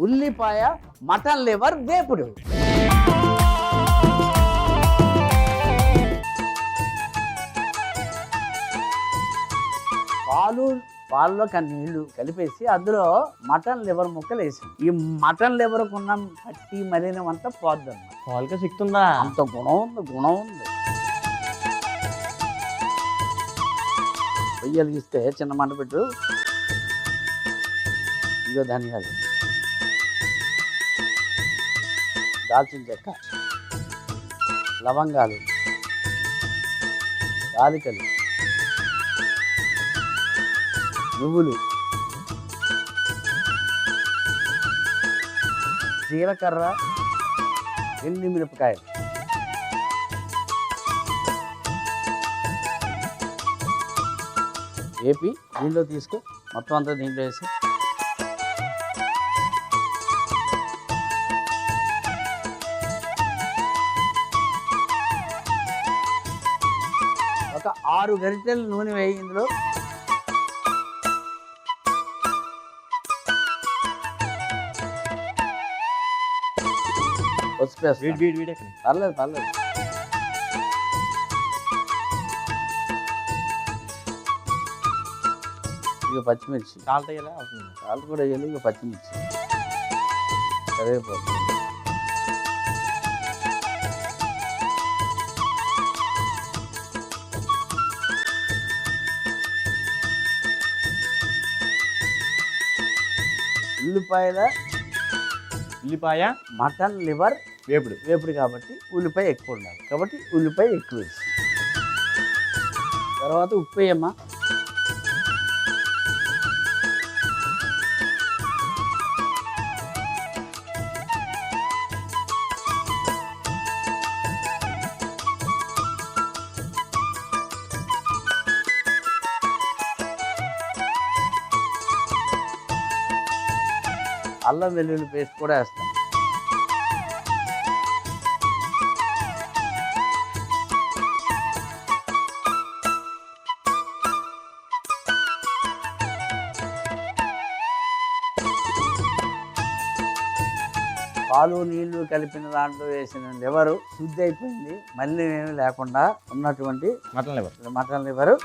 ఉల్లిపాయ mutton liver వేపుడు. పాలలో నీళ్లు కలిపేసి అందులో మటన్ లివర్ ముక్కలు వేసి, ఈ మటన్ లివర్ కున్న పట్టి మలినం అంతా పోద్దన్నమాట. పాలకే సిక్తుందా? అంత గుణం ఉంది. పొయ్యి వెలిగిస్తే చిన్న మంట పెట్టు. ఇదో ధనియాలు, దాల్చిన చెక్క, లవంగాలు, యాలకులు, నువ్వులు, జీలకర్ర, ఎండుమిరపకాయలు, వేపి దీంట్లో తీసుకో. మొత్తం అంతా దీంట్లో వేసి ఒక 6 గరిటెలు నూనె వేయి. ఇందులో పర్లేదు. ఇక పచ్చిమిర్చి, సాల్ట్ కూడా వేయాలి. ఇక పచ్చిమిర్చి, కరివేపాకు, ఉల్లిపాయ మటన్ లివర్ వేపుడు కాబట్టి ఉల్లిపాయ ఎక్కువ ఉండాలి. కాబట్టి ఉల్లిపాయ ఎక్కువ వేసి, తర్వాత ఉప్పు వేయమ్మా. అల్లం వెల్లుల్లి పేస్ట్ కూడా వేస్తాం. పాలు నీళ్లు కలిపిన దాంట్లో వేసిన లివరు శుద్ధి అయిపోయింది. మళ్ళీ ఏమీ లేకుండా ఉన్నటువంటి మటన్ లివరు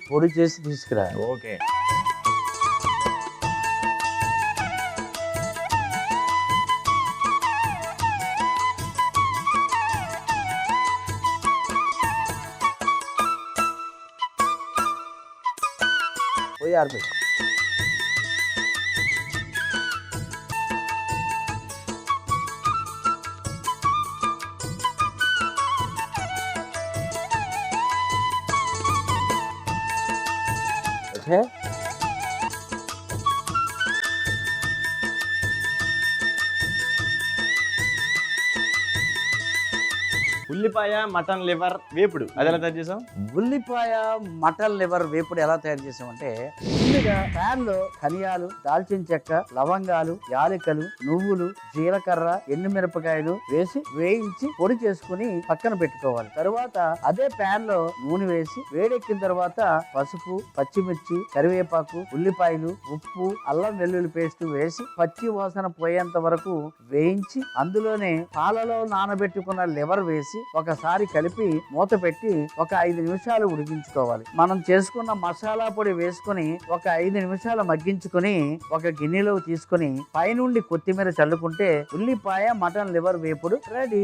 పొడి చేసి తీసుకురా. ఓకే. పోయి ఆరిపోయి ఓకే. ఉల్లిపాయ మటన్ లివర్ వేపుడు అది ఎలా తయారు చేసాం? ఉల్లిపాయ మటన్ లివర్ వేపుడు ఎలా తయారు చేసామంటే, ముందుగా ప్యాన్ లో ధనియాలు, దాల్చిన చెక్క, లవంగాలు, యాలకులు, నువ్వులు, జీలకర్ర, ఎండుమిరపకాయలు వేసి వేయించి పొడి చేసుకుని పక్కన పెట్టుకోవాలి. తరువాత అదే ప్యాన్ లో నూనె వేసి వేడెక్కిన తర్వాత పసుపు, పచ్చిమిర్చి, కరివేపాకు, ఉల్లిపాయలు, ఉప్పు, అల్లం వెల్లుల్లి పేస్ట్ వేసి పచ్చి వాసన పోయేంత వరకు వేయించి అందులోనే పాలలో నానబెట్టుకున్న లివర్ వేసి ఒకసారి కలిపి మూత పెట్టి ఒక 5 నిమిషాలు ఉడికించుకోవాలి. మనం చేసుకున్న మసాలా పొడి వేసుకుని ఒక 5 నిమిషాలు మగ్గించుకుని ఒక గిన్నెలో తీసుకుని పైనుండి కొత్తిమీర చల్లుకుంటే ఉల్లిపాయ మటన్ లివర్ వేపుడు రెడీ.